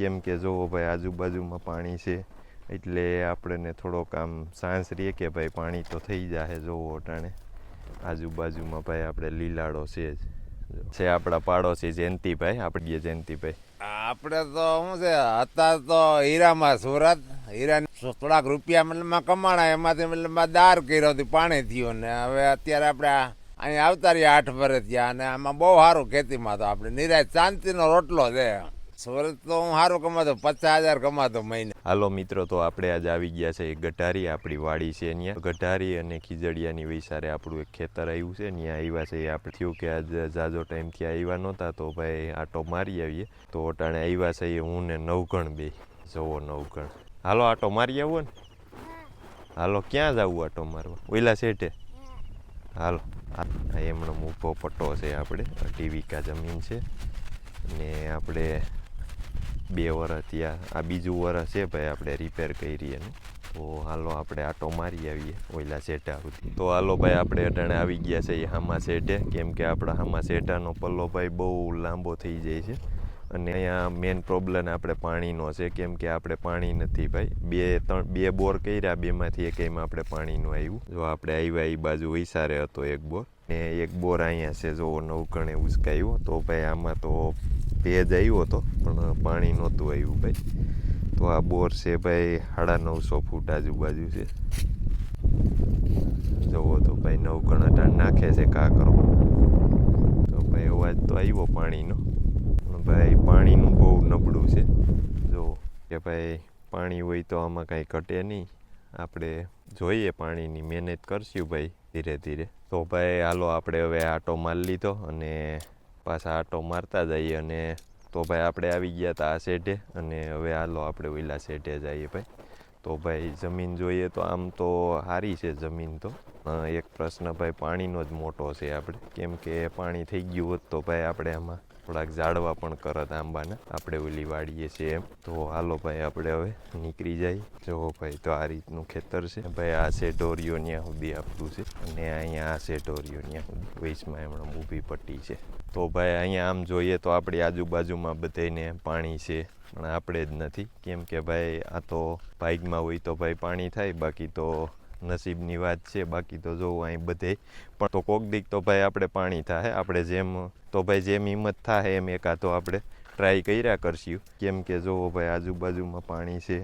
કેમ કે જોવો ભાઈ આજુબાજુમાં પાણી છે એટલે આપણને થોડોક આમ સાંસ રહીએ કે ભાઈ પાણી તો થઈ જાય. જોવો અટાણે આજુબાજુમાં ભાઈ આપણે લીલાડો છે જ છે. આપણા પાડોશી જયંતિભાઈ, આપણે જયંતિભાઈ આપણે તો શું છે, અત્યારે તો હીરામાં સુરત હીરા થોડાક રૂપિયા મતલબમાં કમાણા, એમાંથી મતલબમાં દાર કર્યો હતી, પાણી થયું ને હવે અત્યારે આપણે અહીંયા આવતા રહ્યા 8 વર્ષ થયા અને આમાં બહુ સારું ખેતીમાં તો આપણે નિરાશ શાંતિનો રોટલો છે. સુરત તો હું સારું કમાતો 50,000 કમાતો મહિને. હાલો મિત્રો, તો આપણે આજે આવી ગયા છે ગઢારી, આપણી વાડી છે ત્યાં ગઢારી અને ખીજડીયાની વિસારે આપણું એક ખેતર આવ્યું છે. ત્યાં આવ્યા છે. આપણે થયું કે આજે જાજો ટાઈમથી આવ્યા નહોતા તો ભાઈ આટો મારી આવીએ. તો અટાણે આવ્યા છે હું ને નવગણ બે. જવો નવગણ, હાલો આટો મારી આવો ને. હાલો ક્યાં જવું આટો મારવા? ઓઈલા શેઠે હાલો. એમનો ઊભો પટ્ટો છે, આપણે 2 વીઘા જમીન છે ને આપણે 2 વર્ષ ત્યાં આ બીજું વર્ષ છે ભાઈ આપણે રિપેર કરી એનું. તો હાલો આપણે આટો મારી આવીએ ઓઈલા શેઠા સુધી. તો હાલો ભાઈ આપણે અટાણે આવી ગયા છે હામા શેઠે, કેમ કે આપણા હામા શેઠાનો પલ્લો ભાઈ બહુ લાંબો થઈ જાય છે અને અહીંયા મેન પ્રોબ્લેમ આપણે પાણીનો છે, કેમ કે આપણે પાણી નથી ભાઈ. 2 બોર કર્યા, 2માંથી એકમાં આપણે પાણીનું આવ્યું. જો આપણે આવ્યા એ બાજુ વિસારે હતો એક બોર ને એક બોર અહીંયા છે. જો નવગણે ઉસકાયું તો ભાઈ આમાં તો ભેજ આવ્યો હતો પણ પાણી નહોતું આવ્યું ભાઈ. તો આ બોર છે ભાઈ 950 ફૂટ આજુબાજુ છે. જુઓ તો ભાઈ નવગણ અટાણ નાખે છે કાકરો. તો ભાઈ અવાજ તો આવ્યો પાણીનો પણ ભાઈ પાણીનું બહુ નબળું છે. જો કે ભાઈ પાણી હોય તો આમાં કાંઈ ઘટે નહીં. આપણે જોઈએ પાણીની મહેનત કરશું ભાઈ ધીરે ધીરે. તો ભાઈ હાલો આપણે હવે આટો મારી લીધો અને પાછા આટો મારતા જઈએ. અને તો ભાઈ આપણે આવી ગયા હતા આ શેઢે અને હવે હાલો આપણે ઓઈલા શેઢે જઈએ ભાઈ. તો ભાઈ જમીન જોઈએ તો આમ તો સારી છે જમીન તો. એક પ્રશ્ન ભાઈ પાણીનો જ મોટો છે આપણે, કેમ કે પાણી થઈ ગયું હોત તો ભાઈ આપણે આમાં થોડાક ઝાડવા પણ કરત આંબાના, આપણે ઓલી વાડીએ છીએ એમ. તો હાલો ભાઈ આપણે હવે નીકળી જાય. જો ભાઈ તો આ રીતનું ખેતર છે ભાઈ. આ શેઢોરીઓ ત્યાં સુધી આપતું છે અને અહીંયા આ શેઢોરીઓ ત્યાં સુધી વૈશમાં એમણે ઊભી પટ્ટી છે. તો ભાઈ અહીંયા આમ જોઈએ તો આપણી આજુબાજુમાં બધાને પાણી છે પણ આપણે જ નથી, કેમ કે ભાઈ આ તો ભાગમાં હોય તો ભાઈ પાણી થાય, બાકી તો નસીબની વાત છે. બાકી તો જોવું અહીં બધે પણ તો કોક દીક તો ભાઈ આપણે પાણી થાય. આપણે જેમ તો ભાઈ જેમ હિંમત થાય એમ એકાદો આપણે ટ્રાય કર્યા કરશું, કેમ કે જોવો ભાઈ આજુબાજુમાં પાણી છે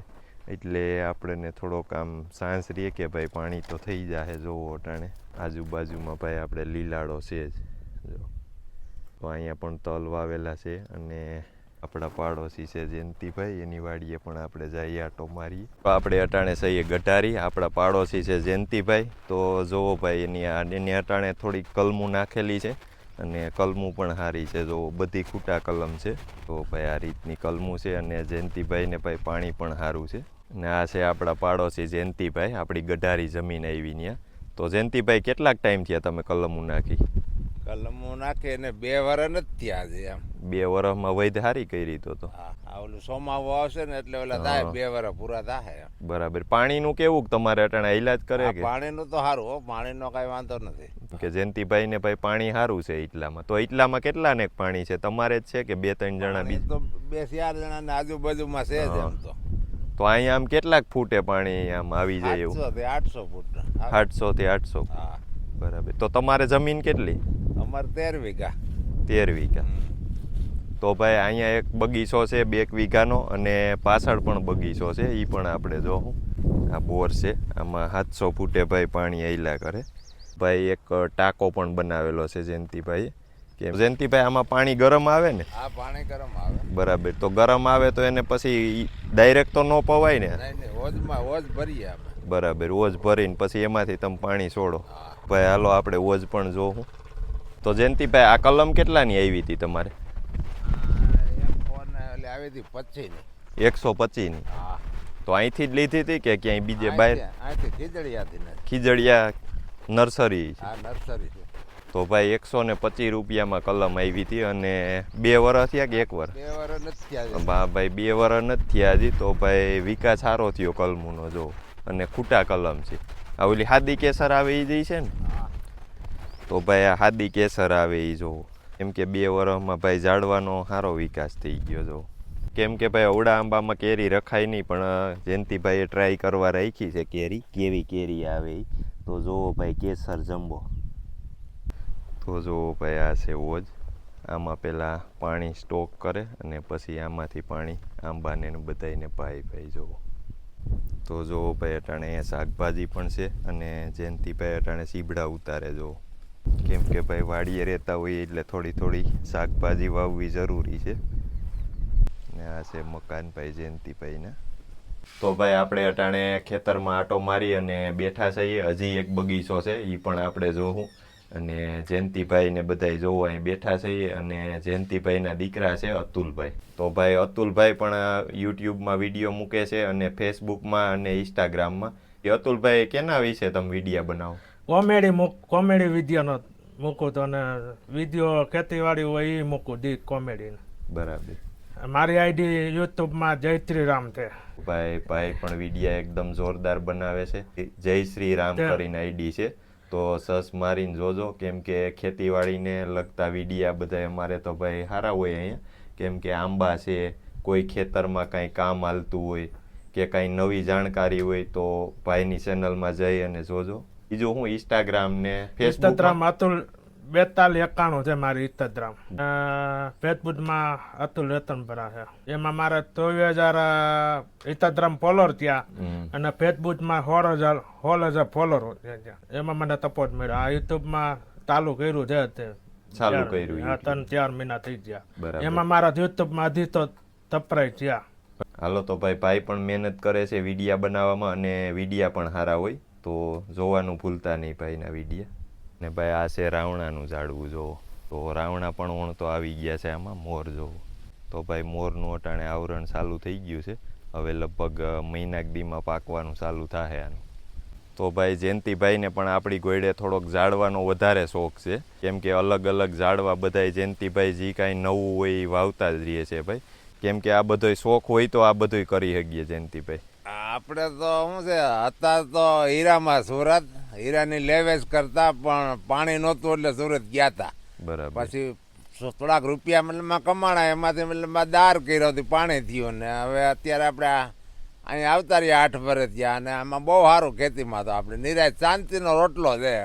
એટલે આપણને થોડોક આમ સાંસ રહીએ કે ભાઈ પાણી તો થઈ જાય. જોવો અટાણે આજુબાજુમાં ભાઈ આપણે લીલાડો છે જ. જો તો અહીંયા પણ તલ વાવેલા છે અને આપણા પાડોશી છે જયંતિભાઈ, એની વાડીએ પણ આપણે જઈએ આટો મારીએ. તો આપણે અટાણે સહીએ ગઢારી, આપણા પાડોશી છે જયંતિભાઈ. તો જોવો ભાઈ એની અટાણે થોડીક કલમું નાખેલી છે અને કલમું પણ સારી છે. જો બધી ખૂટા કલમ છે. તો ભાઈ આ રીતની કલમું છે અને જયંતિભાઈને ભાઈ પાણી પણ સારું છે. અને આ છે આપણા પાડોશી જયંતિભાઈ, આપણી ગઢારી જમીન આવી ત્યાં. તો જયંતિભાઈ કેટલાક ટાઈમ થયા તમે કલમું નાખી? કલમો નાખે ને 2 વર્ષ નથી થયા છે એમ. 2 વર્ષમાં વૈધ સારી કરી તો. હા, ઓલું સોમાવો આવશે ને એટલે ઓલા થાય 2 વર્ષ પૂરા થાય. બરાબર. પાણીનું કેવું તમારે અટાણે ઈલાજ કરે કે? પાણીનું તો સારું હો, પાણીનો કાંઈ વાંધો નથી. કે જયંતિભાઈ ને ભાઈ પાણી સારું છે એટલામાં. તો એટલામાં કેટલા ને પાણી છે? તમારે જ છે કે 2-3 જણા બીજા? તો 2-4 જણાને આજુબાજુમાં છે જ એમ તો. તો અહીંયા આમ કેટલાક ફૂટે પાણી આમ આવી જાય એવું? 800 ફૂટ. 800 થી 800. હા બરાબર. તો તમારે જમીન કેટલી? અમારે 13 વીઘા. 13 વીઘા. તો ભાઈ અહીંયા એક બગીચો છે 2 વીઘાનો અને પાછળ પણ બગીચો છે, એ પણ આપણે જોવું. આ બોર છે, આમાં 700 ફૂટે ભાઈ પાણી આયલા કરે. ભાઈ એક ટાંકો પણ બનાવેલો છે જયંતિભાઈ. કે જયંતિભાઈ આમાં પાણી ગરમ આવે ને? હા, પાણી ગરમ આવે. બરાબર. તો ગરમ આવે તો એને પછી ડાયરેક્ટ તો ન પવાય ને? નહીં, ઓજ ભરીએ આપણે. બરાબર. ઓજ ભરીને પછી એમાંથી તમે પાણી છોડો. ભાઈ હાલો આપણે ઓજ પણ જોવું. તો જયંતિભાઈ આ કલમ કેટલાની આવી હતી તમારે? આવી હતી 25 ની. 125 ની? હા. તો અહીંથી જ લીધી હતી કે ક્યાંય બીજે બહાર? અહીંથી ખીજડીયાથી. ખીજડીયા નર્સરી? હા, નર્સરી છે. તો ભાઈ 125 રૂપિયામાં કલમ આવી હતી અને 2 વર્ષ થયા કે 1 વર્ષ? 2 વર્ષ નથી થયા. હા ભાઈ 2 વર્ષ નથી થયા હજી. તો ભાઈ વિકાસ સારો થયો કલમુનો જો. અને ખૂટા કલમ છે. આ ઓલી હાદી કેસર આવે એ જઈ છે ને? તો ભાઈ આ હાદી કેસર આવે એ જોવો. એમ કે 2 વર્ષમાં ભાઈ ઝાડવાનો સારો વિકાસ થઈ ગયો જો. કેમ કે ભાઈ અવડા આંબામાં કેરી રખાય નહીં, પણ જયંતિભાઈએ ટ્રાય કરવા રાખી છે કેરી, કેવી કેરી આવે ઈ. તો જુઓ ભાઈ કેસર જમ્બો. તો જુઓ ભાઈ આ છે ઓજ. આમાં પહેલાં પાણી સ્ટોક કરે અને પછી આમાંથી પાણી આંબાને ને બધાને પાય ભાઈ જુઓ. તો જુઓ ભાઈ અટાણે અહીંયા શાકભાજી પણ છે અને જયંતિભાઈ અટાણે સીબડા ઉતારે જુઓ. કેમ કે ભાઈ વાડીએ રહેતા હોઈએ એટલે થોડી થોડી શાકભાજી વાવવી જરૂરી છે. ને આ છે મકાન ભાઈ જયંતિભાઈના. તો ભાઈ આપણે અટાણે ખેતરમાં આટો મારી અને બેઠા છીએ. હજી એક બગીચો છે એ પણ આપણે જોવું. અને જયંતિભાઈ ને બધાય જોવો અહીં બેઠા છીએ. અને જયંતિભાઈના દીકરા છે અતુલભાઈ. તો ભાઈ અતુલભાઈ પણ યુટ્યુબમાં વિડીયો મૂકે છે અને ફેસબુકમાં અને ઇન્સ્ટાગ્રામમાં. એ અતુલભાઈ કેના વિશે તમે વિડીયો બનાવો? કોમેડી વિડીયોનો મૂકું તો, અને વિડીયો ખેતીવાડી હોય એ મૂકું, દી કોમેડીને. બરાબર. મારી આઈડી યુટ્યુબમાં જય શ્રી રામ છે. ભાઈ પણ વિડીયો એકદમ જોરદાર બનાવે છે. જય શ્રી રામ કરીને આઈડી છે. તો સસ મારીને જોજો. કેમ કે ખેતીવાડીને લગતા વિડીયા બધા અમારે તો ભાઈ સારા હોય અહીંયા. કેમ કે આંબા છે, કોઈ ખેતરમાં કાંઈ કામ હાલતું હોય કે કાંઈ નવી જાણકારી હોય તો ભાઈની ચેનલમાં જઈ અને જોજો. બીજું હું ઇન્સ્ટાગ્રામ ને ફેસબુક અતુલ 4291 છે મારી ઇન્સ્ટાગ્રામ. ફેસબુકમાં અતુલ રતનપરા છે. એમાં મારા 24,000 ઇન્સ્ટાગ્રામ ફોલોઅર ત્યાં અને ફેસબુકમાં 16,000 ફોલોઅર ત્યાં. એમાં મને સપોર્ટ મળ્યો. આ યુટ્યુબમાં ચાલુ કર્યું છે તે. ચાલુ કર્યું. 3-4 મહિના થઈ ગયા. બરાબર. એમાં મારા યુટ્યુબમાં હજી તો સપ્રાઈઝ થયા. હાલો તો ભાઈ પણ મહેનત કરે છે વિડીયા બનાવવામાં અને વિડીયા પણ સારા હોય. તો જોવાનું ભૂલતા નહીં ભાઈના વિડીયા. ને ભાઈ આ છે રાવણાનું ઝાડવું જોવો. તો રાવણા પણ ઓણતો આવી ગયા છે આમાં. મોર જોવો. તો ભાઈ મોરનું અટાણે આવરણ ચાલુ થઈ ગયું છે. હવે લગભગ મહિનાક દીમાં પાકવાનું ચાલુ થાય આનું. તો ભાઈ જયંતિભાઈને પણ આપણી ગોયડે થોડોક ઝાડવાનો વધારે શોખ છે. કેમ કે અલગ અલગ ઝાડવા બધાય જયંતિભાઈ જે કાંઈ નવું હોય એ વાવતા જ રહીએ છે ભાઈ. કેમ કે આ બધોય શોખ હોય તો આ બધુંય કરી શકીએ જયંતિભાઈ. આપણે તો શું છે, અત્યારે તો હીરામાં સુરત, હીરાની લેવેચ કરતા, પણ પાણી નહોતું એટલે સુરત ગયા હતા. બરાબર. પછી થોડાક રૂપિયા મતલબમાં કમાણા, એમાંથી મતલબમાં દાર કર્યો હતી, પાણી થયું. ને હવે અત્યારે આપણે અહીંયા આવતા રહ્યા 8 વર્ષ થયા અને આમાં બહુ સારું ખેતીમાં તો આપણે નિરાશ શાંતિનો રોટલો છે.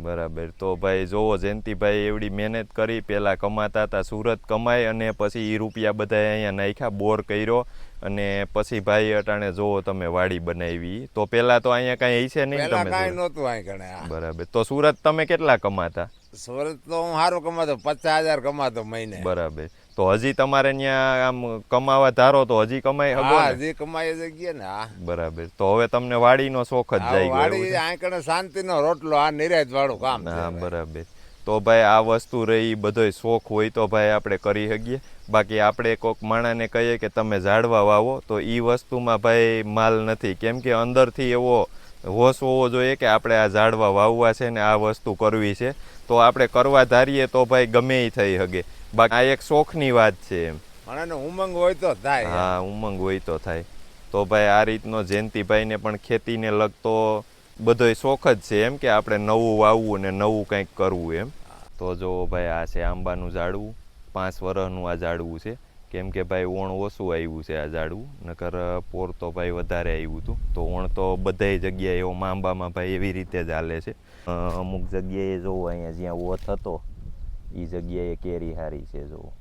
બરાબર. તો ભાઈ જોવો જયંતિભાઈ એવડી મહેનત કરી. પહેલાં કમાતા હતા, સુરત કમાય અને પછી એ રૂપિયા બધા અહીંયા નાખ્યા, બોર કર્યો અને પછી ભાઈ અટાણે જોવો તમે વાડી બનાવી. તો પહેલાં તો અહીંયા કાંઈ હશે નહીં? પહેલા તમે કાંઈ નહોતું અહીં કણે. બરાબર. તો સુરત તમે કેટલા કમાતા? સુરત તો હું સારું કમાતો, 50,000 કમાતો મહિને. બરાબર. તો હજી તમારે ત્યાં આમ કમાવા ધારો તો હજી કમાઈ શકો? હા, હજી કમાઈ જગ્યા ને. હા, બરાબર. તો હવે તમને વાડીનો શોખ જ જાય વાડી અહીં કણે શાંતિનો રોટલો, આ નિરાશ વાળું કામ છે. હા, બરાબર. તો ભાઈ આ વસ્તુ રહી, બધોય શોખ હોય તો ભાઈ આપણે કરી શકીએ. બાકી આપણે કોઈક માણાને કહીએ કે તમે ઝાડવા વાવો તો એ વસ્તુમાં ભાઈ માલ નથી. કેમ કે અંદરથી એવો હોશ હોવો જોઈએ કે આપણે આ ઝાડવા વાવવા છે ને આ વસ્તુ કરવી છે. તો આપણે કરવા ધારીએ તો ભાઈ ગમે એ થઈ શકે. બાકી આ એક શોખની વાત છે એમ. મને ઉમંગ હોય તો થાય. હા, ઉમંગ હોય તો થાય. તો ભાઈ આ રીતનો જયંતિભાઈને પણ ખેતીને લગતો બધોય શોખ જ છે એમ કે આપણે નવું વાવવું ને નવું કંઈક કરવું એમ. તો જો ભાઈ આ છે આંબાનું ઝાડવું. 5 વર્ષનું આ ઝાડવું છે. કેમ કે ભાઈ ઓણ ઓછું આવ્યું છે આ ઝાડવું, નકર પોર તો ભાઈ વધારે આવ્યું હતું. તો ઓણ તો બધાય જગ્યાએ એવો આંબામાં ભાઈ એવી રીતે જ હાલે છે. અમુક જગ્યાએ જોવો અહીંયા જ્યાં ઓથ હતો એ જગ્યાએ કેરી હારી છે જોવો.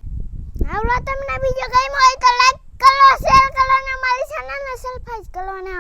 આવડો તમને બીજો ગમ્યો હોય તો લાઈક કરો, શેર કરો અને મારી ચેનલને સબસ્ક્રાઇબ કરો અને